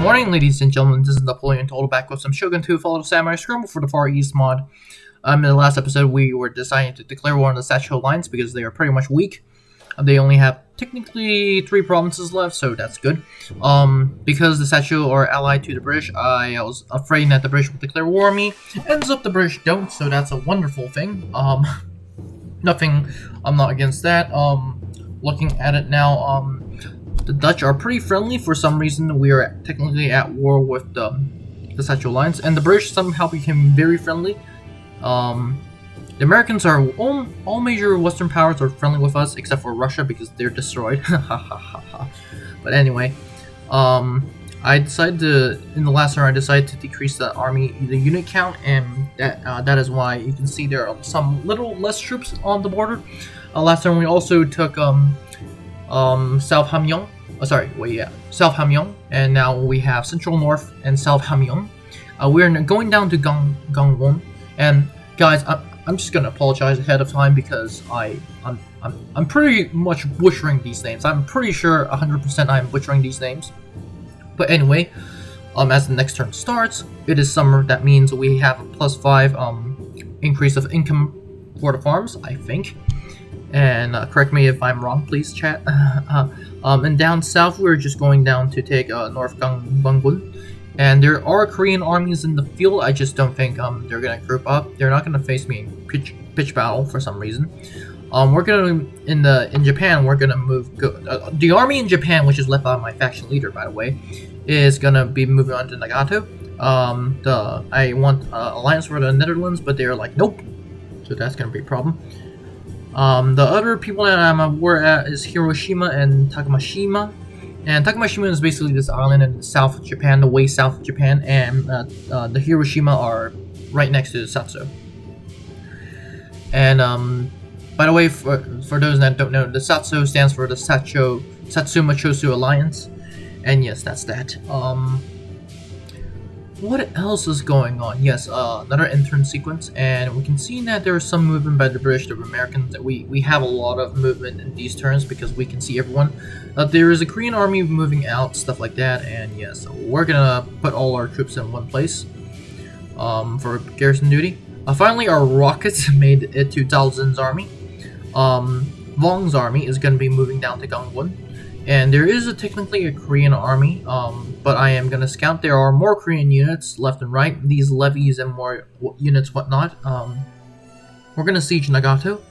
morning, ladies and gentlemen. This is Napoleon Total back with some Shogun 2 Fall of Samurai Scramble for the Far East mod. In the last episode, we were deciding to declare war on the Sacho Alliance because they are pretty much weak. They only have technically 3 provinces left, so that's good. Because the Sacho are allied to the British, I was afraid that the British would declare war on me. Ends up the British don't, so that's a wonderful thing. Nothing, I'm not against that. Looking at it now, the Dutch are pretty friendly. For some reason, we are technically at war with the Sacho Alliance, and the British somehow became very friendly. The Americans are all major Western powers are friendly with us, except for Russia because they're destroyed. But anyway, I decided to in the last turn I decided to decrease the unit count, and that is why you can see there are some little less troops on the border. Last turn we also took South Hamyong. South Hamyong, and now we have Central North and South Hamyong. We're going down to Gangwon, and guys, I'm just gonna apologize ahead of time because I'm pretty much butchering these names. I'm pretty sure 100% I'm butchering these names. But anyway, as the next turn starts, it is summer. That means we have a +5 increase of income for the farms, I think. And correct me if I'm wrong, please, chat. And down south, we're just going down to take North Gangwon. And there are Korean armies in the field. I just don't think they're gonna group up. They're not gonna face me in pitch battle for some reason. We're gonna in Japan. We're gonna move. The army in Japan, which is led by my faction leader, by the way, is gonna be moving on to Nagato. I want alliance for the Netherlands, but they're like nope. So that's gonna be a problem. The other people that I'm at war at is Hiroshima and Takamashima. And Takamashima is basically this island in South Japan, the way south of Japan, and the Hiroshima are right next to the Satsu. And by the way, for those that don't know, the Satsu stands for the Satsuma Chosu Alliance. And yes, that's that. What else is going on? Yes, another intern sequence, and we can see that there is some movement by the British, the Americans. That we have a lot of movement in these turns because we can see everyone. There is a Korean army moving out, stuff like that, and yes, we're gonna put all our troops in one place for garrison duty. Finally, our rockets made it to Zhao Zin's army. Wong's army is gonna be moving down to Gangwon. And there is technically a Korean army, but I am going to scout. There are more Korean units left and right, these levies and more units, whatnot. We're going to siege Nagato.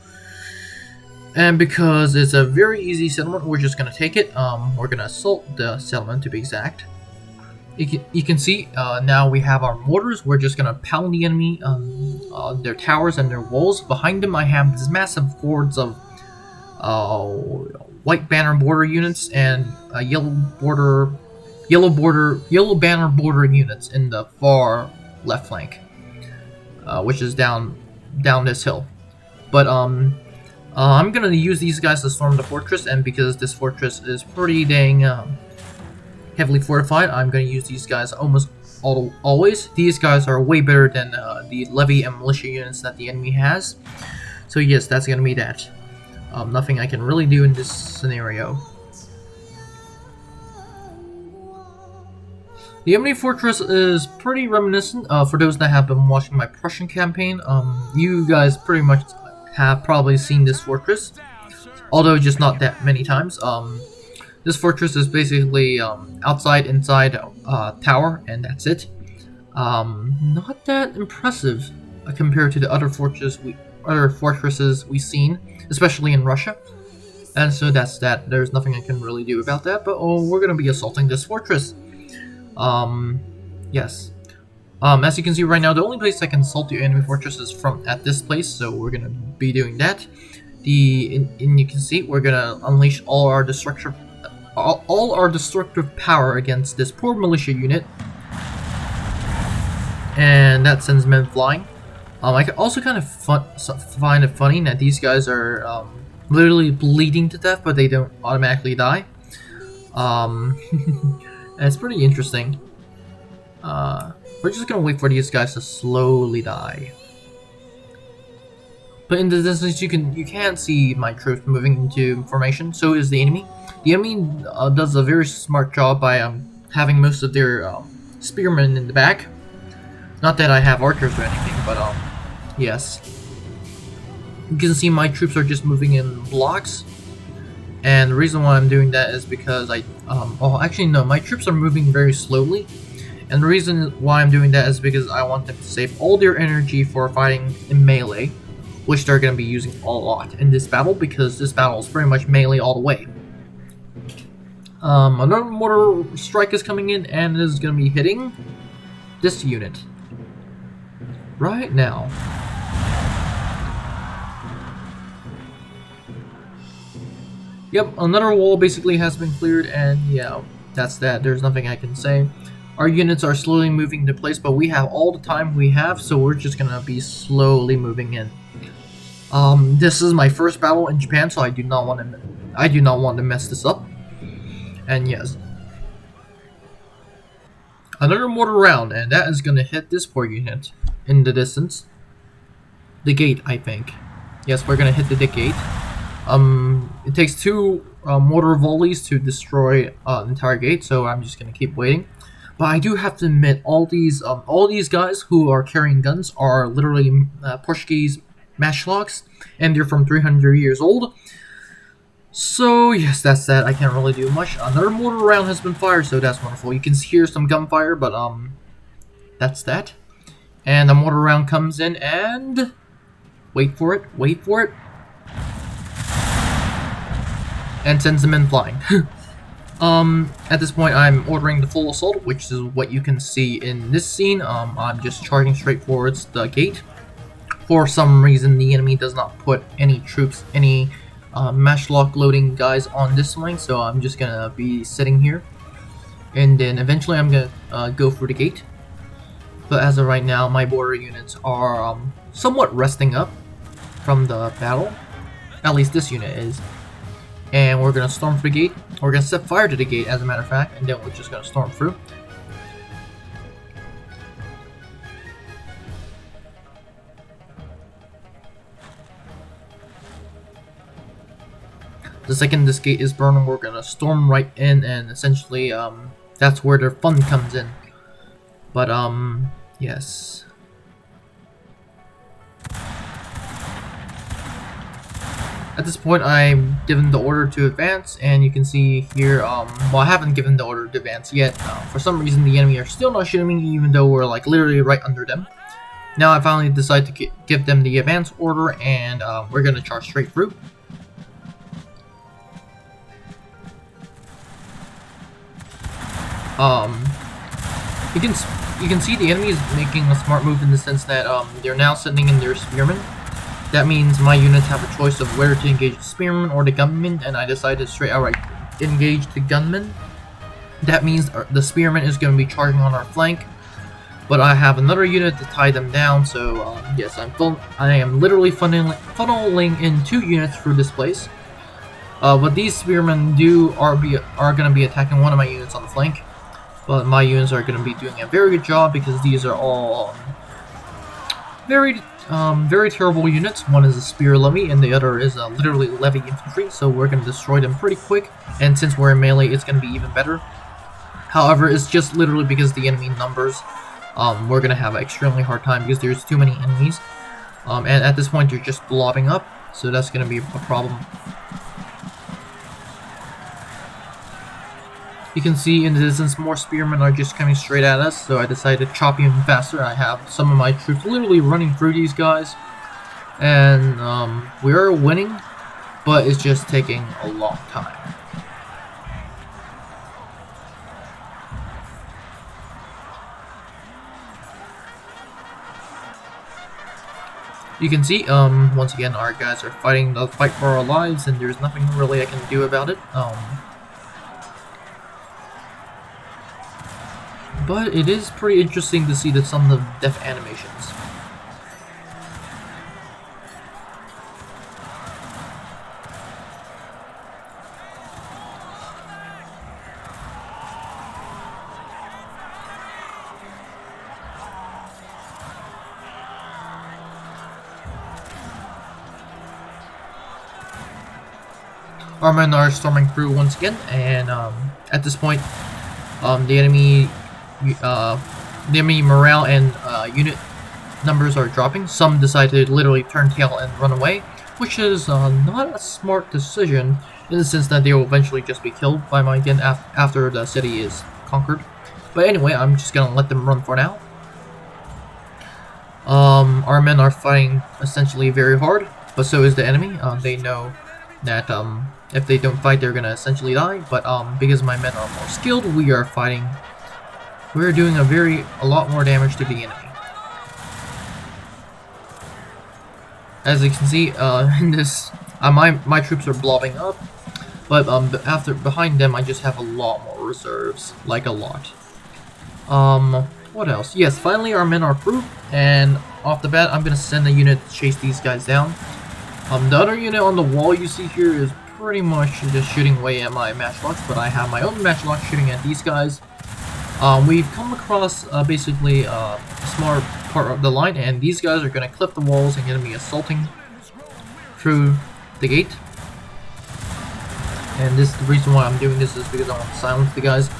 And because it's a very easy settlement, we're just going to take it. We're going to assault the settlement, to be exact. You can see now we have our mortars. We're just going to pound the enemy, their towers and their walls. Behind them I have this massive hordes of white banner border units and yellow banner border units in the far left flank, which is down this hill. But I'm gonna use these guys to storm the fortress, and because this fortress is pretty dang heavily fortified, I'm gonna use these guys almost always. These guys are way better than the levy and militia units that the enemy has. So yes, that's gonna be that. Nothing I can really do in this scenario. The enemy fortress is pretty reminiscent. For those that have been watching my Prussian campaign, you guys pretty much have probably seen this fortress, although just not that many times. This fortress is basically outside, inside tower, and that's it. Not that impressive compared to the other fortresses we've seen, especially in Russia. And so that's that. There's nothing I can really do about that, but we're gonna be assaulting this fortress. Yes. As you can see right now, the only place I can assault the enemy fortress is at this place, so we're gonna be doing that. And you can see we're gonna unleash all our destructive power against this poor militia unit, and that sends men flying. I also kind of find it funny that these guys are literally bleeding to death, but they don't automatically die. It's pretty interesting. We're just gonna wait for these guys to slowly die. But in the distance, you can see my troops moving into formation. So is the enemy. The enemy does a very smart job by having most of their spearmen in the back. Not that I have archers or anything, but yes. You can see my troops are just moving in blocks. And the reason why I'm doing that is because well, actually no, my troops are moving very slowly. And the reason why I'm doing that is because I want them to save all their energy for fighting in melee, which they're going to be using a lot in this battle, because this battle is pretty much melee all the way. Another mortar strike is coming in, and it is going to be hitting this unit right now. Yep, another wall basically has been cleared, and yeah, that's that. There's nothing I can say. Our units are slowly moving into place, but we have all the time we have, so we're just gonna be slowly moving in. This is my first battle in Japan, so I do not want to mess this up. And yes, another mortar round, and that is gonna hit this poor unit in the distance. The gate, I think. Yes, we're gonna hit the gate. It takes 2 mortar volleys to destroy the entire gate, so I'm just gonna keep waiting. But I do have to admit, all these guys who are carrying guns are literally Portuguese matchlocks, and they're from 300 years old. So yes, that's that. I can't really do much. Another mortar round has been fired, so that's wonderful. You can hear some gunfire, but that's that. And the mortar round comes in, and wait for it, and sends them in flying. At this point, I'm ordering the full assault, which is what you can see in this scene. I'm just charging straight towards the gate. For some reason, the enemy does not put any troops, any matchlock loading guys on this line, so I'm just gonna be sitting here. And then eventually I'm gonna go through the gate. But as of right now, my border units are somewhat resting up from the battle. At least this unit is. And we're gonna storm through the gate. We're gonna set fire to the gate, as a matter of fact, and then we're just gonna storm through. The second this gate is burning, we're gonna storm right in, and essentially, that's where their fun comes in. But, yes. At this point, I'm given the order to advance, and you can see here, well, I haven't given the order to advance yet. For some reason, the enemy are still not shooting me, even though we're, like, literally right under them. Now, I finally decide to give them the advance order, and we're gonna charge straight through. You can see the enemy is making a smart move in the sense that, they're now sending in their spearmen. That means my units have a choice of whether to engage the spearman or the gunman, and I decided straight outright engage the gunman. That means the spearman is going to be charging on our flank, but I have another unit to tie them down. So yes, I am literally funneling in 2 units through this place. But these spearmen are going to be attacking one of my units on the flank, but my units are going to be doing a very good job because these are all very terrible units. One is a spear levy, and the other is literally levy infantry, so we're going to destroy them pretty quick, and since we're in melee, it's going to be even better. However, it's just literally because the enemy numbers, we're going to have an extremely hard time because there's too many enemies, and at this point, they're just blobbing up, so that's going to be a problem. You can see in the distance more spearmen are just coming straight at us, so I decided to chop even faster. I have some of my troops literally running through these guys, and we are winning, but it's just taking a long time. You can see, once again, our guys are fighting the fight for our lives, and there's nothing really I can do about it. But it is pretty interesting to see some of the death animations. Our men are storming through once again, and at this point, the enemy morale and unit numbers are dropping. Some decide to literally turn tail and run away, which is not a smart decision in the sense that they will eventually just be killed by my again after the city is conquered. But anyway, I'm just gonna let them run for now. Our men are fighting essentially very hard, but so is the enemy. They know that if they don't fight, they're gonna essentially die. But because my men are more skilled, we are fighting. We're doing a lot more damage to the enemy. As you can see, in this, my troops are blobbing up, but behind them, I just have a lot more reserves, like a lot. What else? Yes, finally our men are through, and off the bat, I'm gonna send a unit to chase these guys down. The other unit on the wall you see here is pretty much just shooting away at my matchlocks, but I have my own matchlock shooting at these guys. We've come across basically a smaller part of the line, and these guys are gonna clip the walls and gonna be assaulting through the gate. And this the reason why I'm doing this is because I want to silence the guys.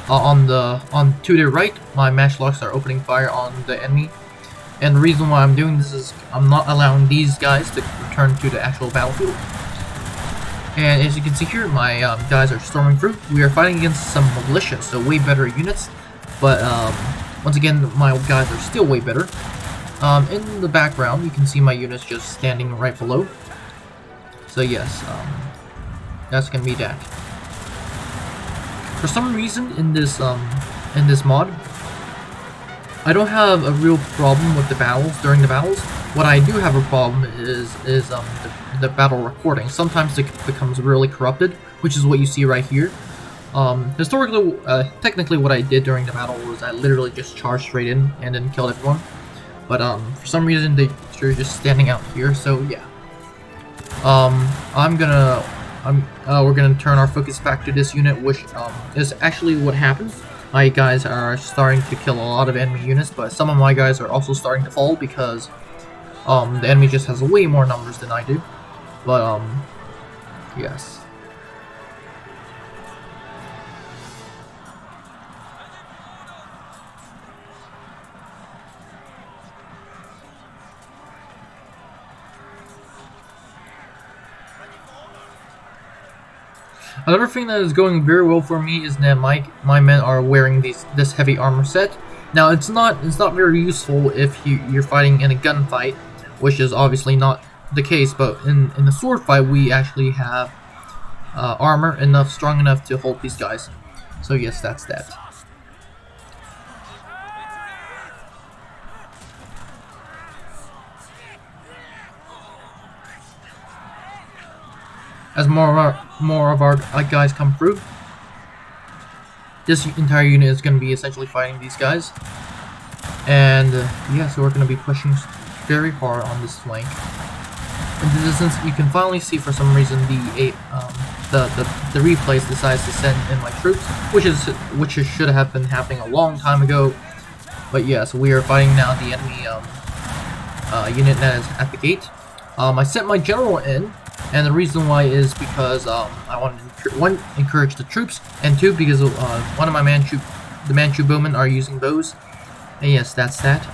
To their right, my matchlocks are opening fire on the enemy, and the reason why I'm doing this is I'm not allowing these guys to return to the actual battlefield. And as you can see here, my guys are storming through. We are fighting against some militia, so way better units, but once again, my guys are still way better. In the background, you can see my units just standing right below. So yes, that's gonna be that. For some reason in this mod, I don't have a real problem with the battles during the battles. What I do have a problem is the battle recording. Sometimes it becomes really corrupted, which is what you see right here. Historically, technically what I did during the battle was I literally just charged straight in and then killed everyone. But for some reason they're just standing out here, so yeah. We're gonna turn our focus back to this unit, which is actually what happens. My guys are starting to kill a lot of enemy units, but some of my guys are also starting to fall because the enemy just has way more numbers than I do. But yes. Another thing that is going very well for me is that my men are wearing this heavy armor set. Now it's not very useful if you're fighting in a gunfight, which is obviously not the case. But in the sword fight, we actually have armor strong enough to hold these guys. So yes, that's that. As more of our guys come through, this entire unit is going to be essentially fighting these guys, and yeah, so we're going to be pushing very hard on this flank. In this instance, you can finally see for some reason the replays decides to send in my troops, which should have been happening a long time ago. But yeah, so we are fighting now the enemy unit that is at the gate. I sent my general in. And the reason why is because I wanted to, one, encourage the troops, and two, because one of my the Manchu bowmen are using bows. And yes, that's that.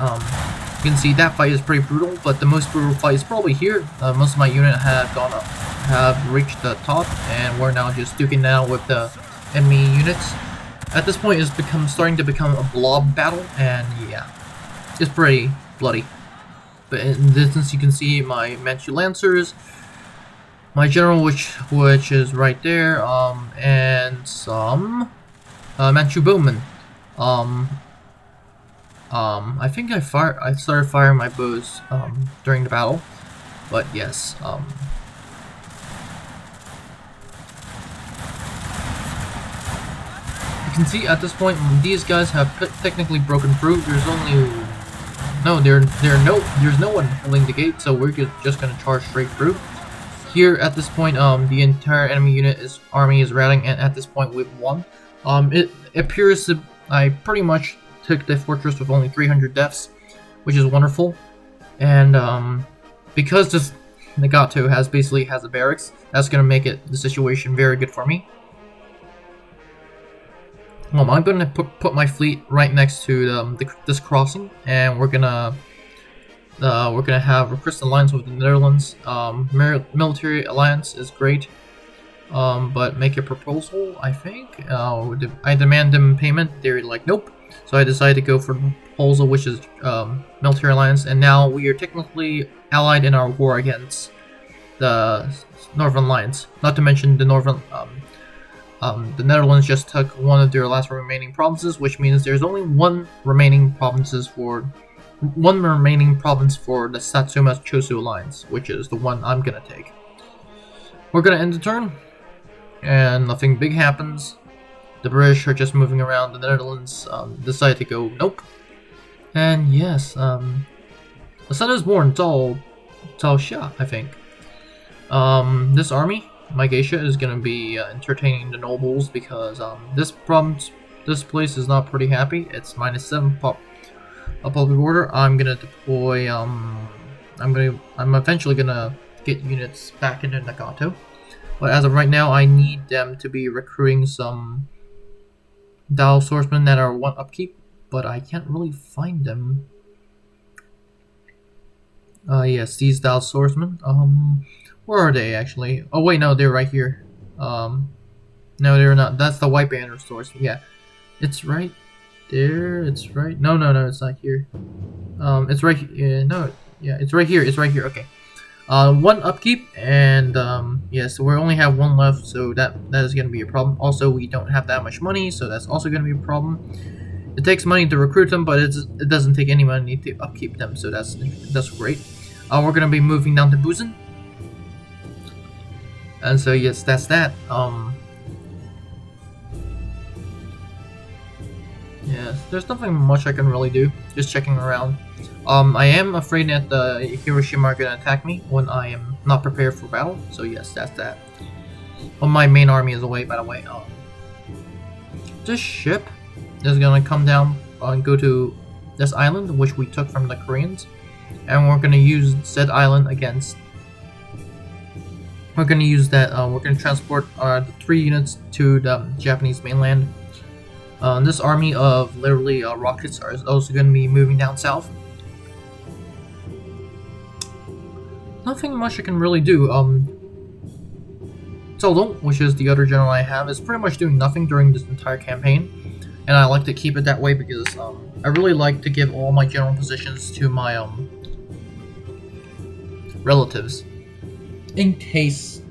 You can see that fight is pretty brutal, but the most brutal fight is probably here. Most of my unit have reached the top, and we're now just duking it out with the enemy units. At this point, it's starting to become a blob battle, and yeah, it's pretty bloody. But in the distance, you can see my Manchu lancers. My general, which is right there, and some Manchu bowmen. I think I started firing my bows during the battle, but yes. You can see at this point these guys have technically broken through. There's no one holding the gate, so we're just gonna charge straight through. Here at this point, the entire enemy army is rallying, and at this point we've won. It appears that I pretty much took the fortress with only 300 deaths, which is wonderful. And because this Nagato has a barracks, that's gonna make the situation very good for me. I'm gonna put my fleet right next to this crossing, and we're gonna have a Christian alliance with the Netherlands. Military alliance is great, but make a proposal. I think I demand them payment. They're like, nope. So I decided to go for the proposal, which is military alliance, and now we are technically allied in our war against the Northern Alliance. Not to mention the the Netherlands just took one of their last remaining provinces, which means there's only one remaining province for the Satsuma Chosu Alliance, which is the one I'm gonna take. We're gonna end the turn, and nothing big happens. The British are just moving around. The Netherlands decide to go nope. And yes, the son is born, Zhao Xia, I think. This army, my geisha, is gonna be entertaining the nobles because this place is not pretty happy. It's -7 public order. I'm gonna deploy. I'm eventually gonna get units back into Nagato, but as of right now, I need them to be recruiting some Dao swordsmen that are 1 upkeep, but I can't really find them. Yes, these Dao swordsmen. Where are they actually? Oh wait, no, they're right here. No, they're not. That's the white banner swordsman. Yeah, it's right there. It's right. No, it's not here. It's right. No, yeah, it's right here. It's right here. Okay. 1 upkeep, and yeah, so we only have 1 left, so that is gonna be a problem. Also, we don't have that much money, so that's also gonna be a problem. It takes money to recruit them, but it doesn't take any money to upkeep them, so that's great. We're gonna be moving down to Busan. And so yes, that's that. Yes, there's nothing much I can really do. Just checking around. I am afraid that the Hiroshima are gonna attack me when I am not prepared for battle. So yes, that's that. Well, my main army is away, by the way. This ship is gonna come down and go to this island, which we took from the Koreans, and we're gonna use said island against. We're gonna use that. We're gonna transport the 3 units to the Japanese mainland. This army of literally rockets is also gonna be moving down south. Nothing much I can really do. Seldon, which is the other general I have, is pretty much doing nothing during this entire campaign, and I like to keep it that way because I really like to give all my general positions to my relatives. In case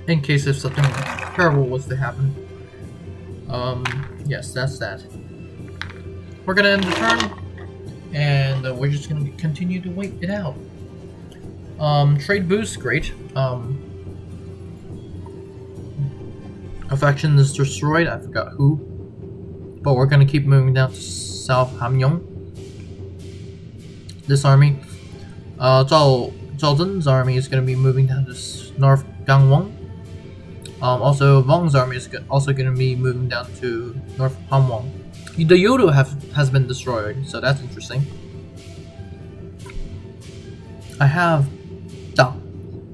if something terrible was to happen. Yes, that's that. We're gonna end the turn, and we're just gonna continue to wait it out. Trade boost, great. Affection is destroyed, I forgot who. But we're gonna keep moving down to South Hamyong. This army. Zhao Zhen's army is going to be moving down to North Gangwon. Also, Wang's army is also going to be moving down to North Hamwon. The Yodo has been destroyed, so that's interesting. I have Da,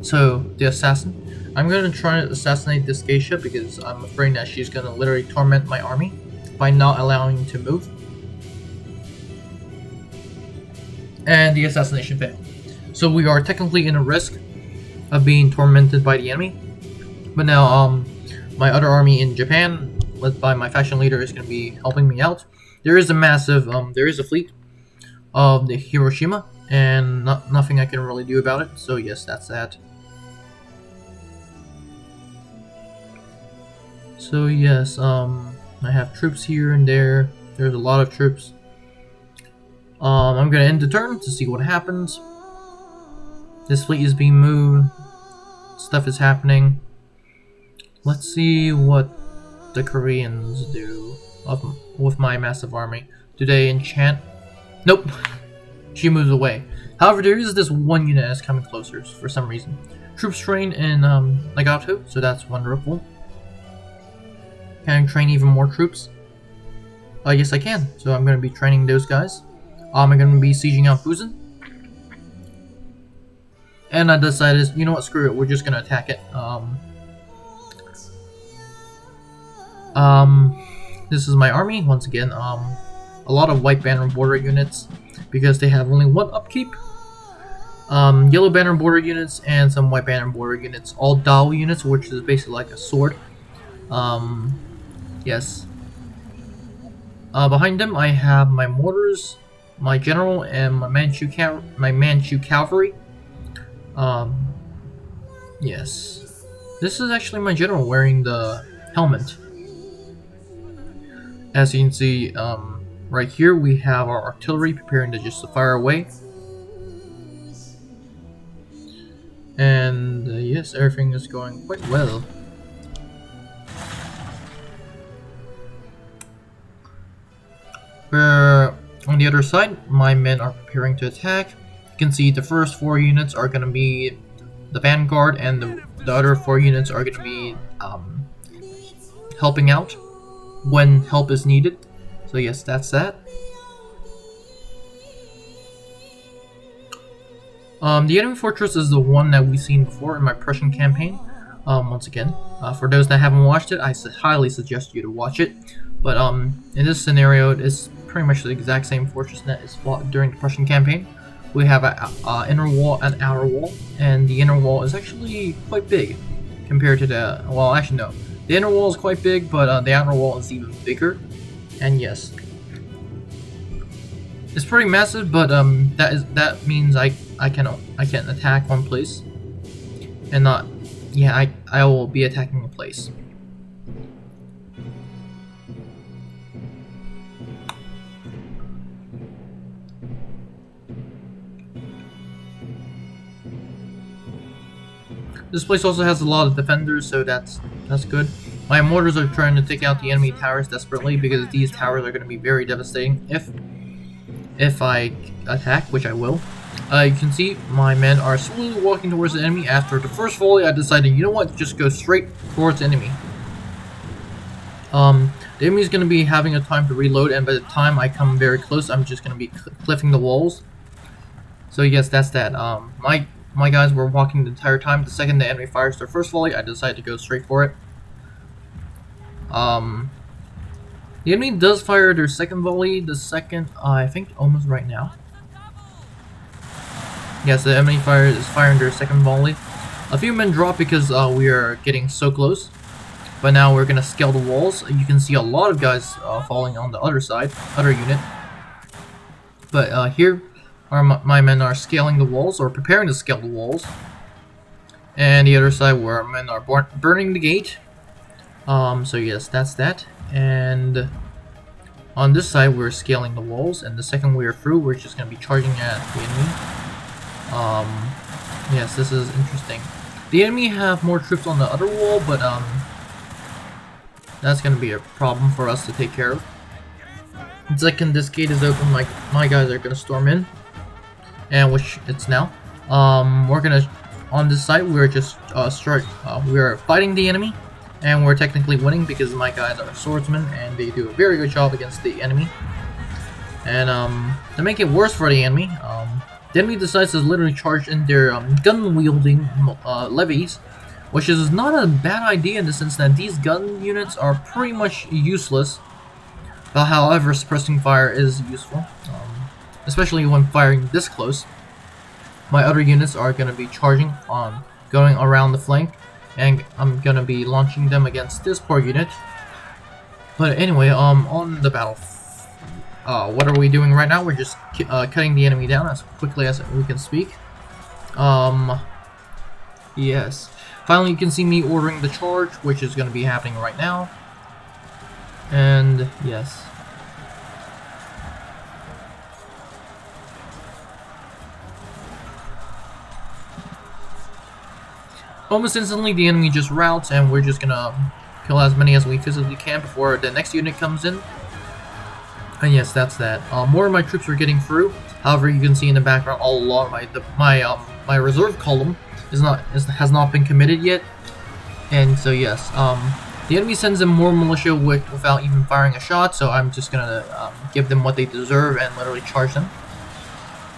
so the assassin. I'm going to try to assassinate this geisha because I'm afraid that she's going to literally torment my army by not allowing me to move. And the assassination failed. So we are technically in a risk of being tormented by the enemy. But now, my other army in Japan, led by my faction leader, is going to be helping me out. There is a massive, there is a fleet of the Hiroshima, and nothing I can really do about it. So yes, that's that. So yes, I have troops here and there. There's a lot of troops. I'm going to end the turn to see what happens. This fleet is being moved. Stuff is happening. Let's see what the Koreans do with my massive army. Do they enchant? Nope. She moves away. However, there is this one unit that's coming closer for some reason. Troops train in Nagato, so that's wonderful. Can I train even more troops? Yes, I can. So I'm going to be training those guys. I'm going to be sieging out Busan. And I decided, you know what, screw it, we're just going to attack it. This is my army once again. A lot of white banner border units because they have only one upkeep. Yellow banner border units and some white banner border units. All Dao units, which is basically like a sword. Yes. Behind them, I have my mortars, my general, and my Manchu cavalry. Yes. This is actually my general wearing the helmet. As you can see, right here we have our artillery preparing to just fire away. And yes, everything is going quite well. Where on the other side, my men are preparing to attack. You can see the first 4 units are going to be the vanguard, and the other 4 units are going to be helping out when help is needed. So yes, that's that. The enemy fortress is the one that we've seen before in my Prussian campaign. Once again, for those that haven't watched it, I highly suggest you to watch it. But in this scenario, it is pretty much the exact same fortress that is fought during the Prussian campaign. We have an inner wall and outer wall, and the inner wall is actually quite big compared to the, well, actually no. The inner wall is quite big, but the outer wall is even bigger. And yes, it's pretty massive, but that means I can attack one place, and not, yeah, I will be attacking a place. This place also has a lot of defenders, so that's good. My mortars are trying to take out the enemy towers desperately because these towers are going to be very devastating if I attack, which I will. You can see my men are slowly walking towards the enemy. After the first volley, I decided, you know what, just go straight towards the enemy. The enemy is going to be having a time to reload, and by the time I come very close, I'm just going to be cliffing the walls. So yes, that's that. My guys were walking the entire time. The second the enemy fires their first volley, I decided to go straight for it. The enemy does fire their second volley. The second, I think, almost right now. Yes, the enemy is firing their second volley. A few men drop because we are getting so close. But now we're gonna scale the walls. You can see a lot of guys falling on the other side, other unit. But here, my men are scaling the walls, or preparing to scale the walls. And the other side, where our men are burning the gate. So yes, that's that. And on this side, we're scaling the walls, and the second we are through, we're just gonna be charging at the enemy. Yes, this is interesting. The enemy have more troops on the other wall, but that's gonna be a problem for us to take care of. The second this gate is open, my guys are gonna storm in. And which it's now. We're gonna, on this side, we're just we're fighting the enemy, and we're technically winning because my guys are swordsmen and they do a very good job against the enemy. And to make it worse for the enemy decides to literally charge in their gun wielding levies, which is not a bad idea in the sense that these gun units are pretty much useless. But however, suppressing fire is useful. Especially when firing this close. My other units are going to be charging on going around the flank, and I'm going to be launching them against this poor unit. But anyway, on the battle, what are we doing right now? We're just cutting the enemy down as quickly as we can speak. Yes. Finally, you can see me ordering the charge, which is going to be happening right now. And yes. Almost instantly, the enemy just routs, and we're just gonna kill as many as we physically can before the next unit comes in. And yes, that's that. More of my troops are getting through. However, you can see in the background, a lot of my reserve column has not been committed yet. And so yes, the enemy sends in more militia without even firing a shot. So I'm just gonna give them what they deserve and literally charge them.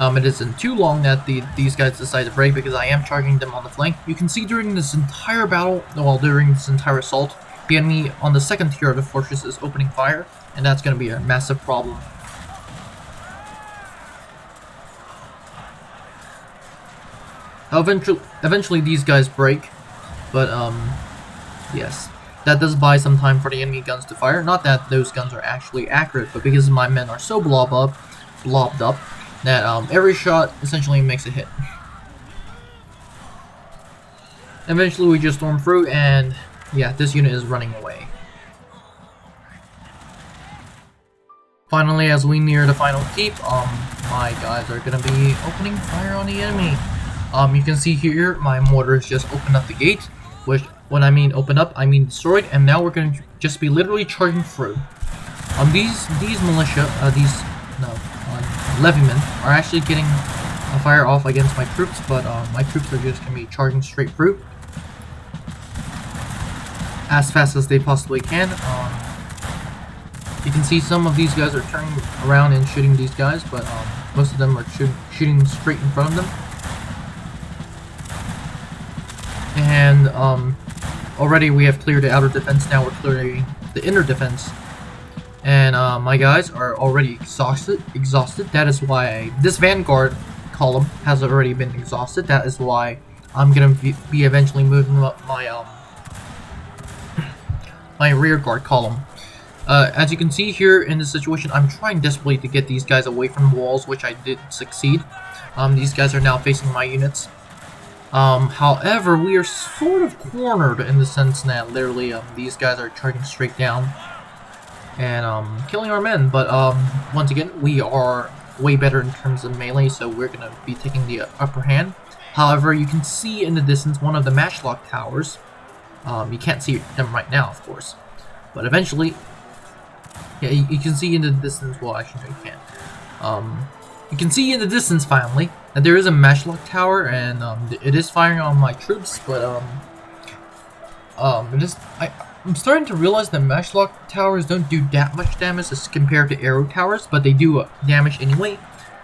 It isn't too long that these guys decide to break because I am charging them on the flank. You can see during this entire battle, well, during this entire assault, the enemy on the second tier of the fortress is opening fire, and that's going to be a massive problem. Eventually these guys break, but yes, that does buy some time for the enemy guns to fire. Not that those guns are actually accurate, but because my men are so blobbed up that every shot essentially makes a hit. Eventually we just storm through, and yeah, this unit is running away. Finally, as we near the final keep, my guys are gonna be opening fire on the enemy. You can see here my mortars just opened up the gate, which when I mean open up, I mean destroyed, and now we're gonna just be literally charging through. These militia, levymen are actually getting a fire off against my troops, but my troops are just gonna be charging straight through as fast as they possibly can. You can see some of these guys are turning around and shooting these guys, but most of them are shooting straight in front of them. And already we have cleared the outer defense. Now we're clearing the inner defense, and my guys are already exhausted. That is why this vanguard column has already been exhausted. That is why I'm gonna be eventually moving up my my rear guard column. As you can see here in this situation, I'm trying desperately to get these guys away from the walls, which I did succeed. These guys are now facing my units. However, we are sort of cornered in the sense that literally these guys are charging straight down and killing our men. But once again, we are way better in terms of melee, so we're going to be taking the upper hand. However, you can see in the distance one of the matchlock towers. You can't see them right now, of course, but eventually, yeah, you can see in the distance. Well, actually, no, you can't. You can see in the distance finally that there is a matchlock tower, and it is firing on my troops, but I'm starting to realize that matchlock towers don't do that much damage as compared to arrow towers, but they do damage anyway.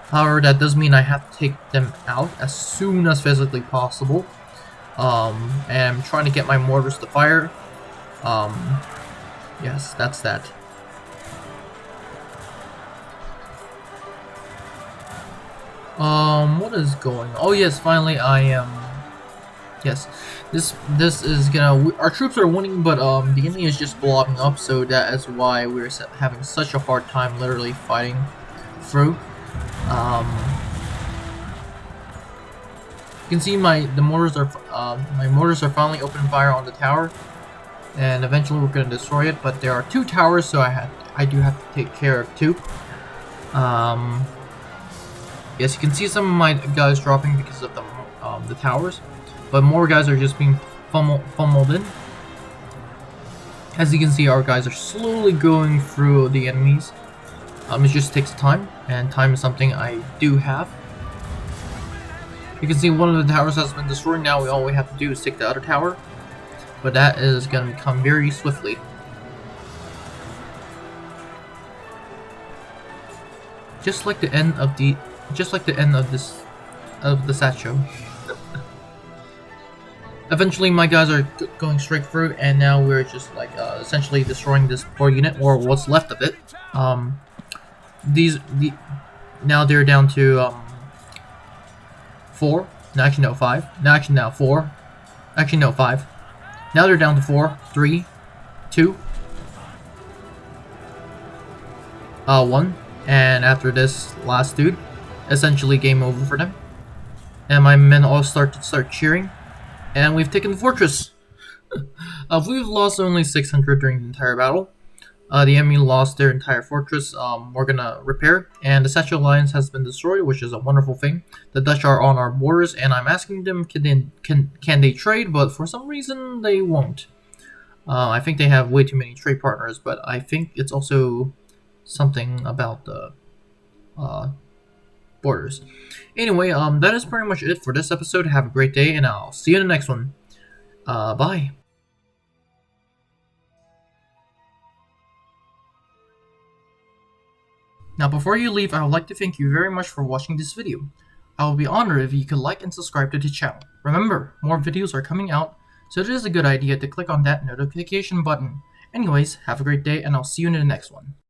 However, that does mean I have to take them out as soon as physically possible. And I'm trying to get my mortars to fire. Yes, that's that. What is going on? Oh yes, finally I am. Yes, this is gonna. Our troops are winning, but the enemy is just blowing up, so that is why we're having such a hard time, literally fighting through. You can see the mortars are finally opening fire on the tower, and eventually we're gonna destroy it. But there are two towers, so I do have to take care of two. Yes, you can see some of my guys dropping because of the towers, but more guys are just being pummeled in. As you can see, our guys are slowly going through the enemies. It just takes time, and time is something I do have. You can see one of the towers has been destroyed. Now all we have to do is take the other tower, but that is going to come very swiftly. Just like the end of the satchel. Eventually, my guys are going straight through, and now we're just like essentially destroying this poor unit, or what's left of it. Now they're down to 4. No, actually no, 5. No, actually now 4. Actually no, 5. Now they're down to 4, 3, 2, 1. And after this last dude, essentially game over for them. And my men all start cheering. And we've taken the fortress. We've lost only 600 during the entire battle. The enemy lost their entire fortress. We're gonna repair. And the Satchel Alliance has been destroyed, which is a wonderful thing. The Dutch are on our borders, and I'm asking them can they trade, but for some reason they won't. I think they have way too many trade partners, but I think it's also something about the borders. Anyway, that is pretty much it for this episode. Have a great day, and I'll see you in the next one. Bye. Now, before you leave, I would like to thank you very much for watching this video. I would be honored if you could like and subscribe to the channel. Remember, more videos are coming out, So it is a good idea to click on that notification button. Anyways, have a great day, and I'll see you in the next one.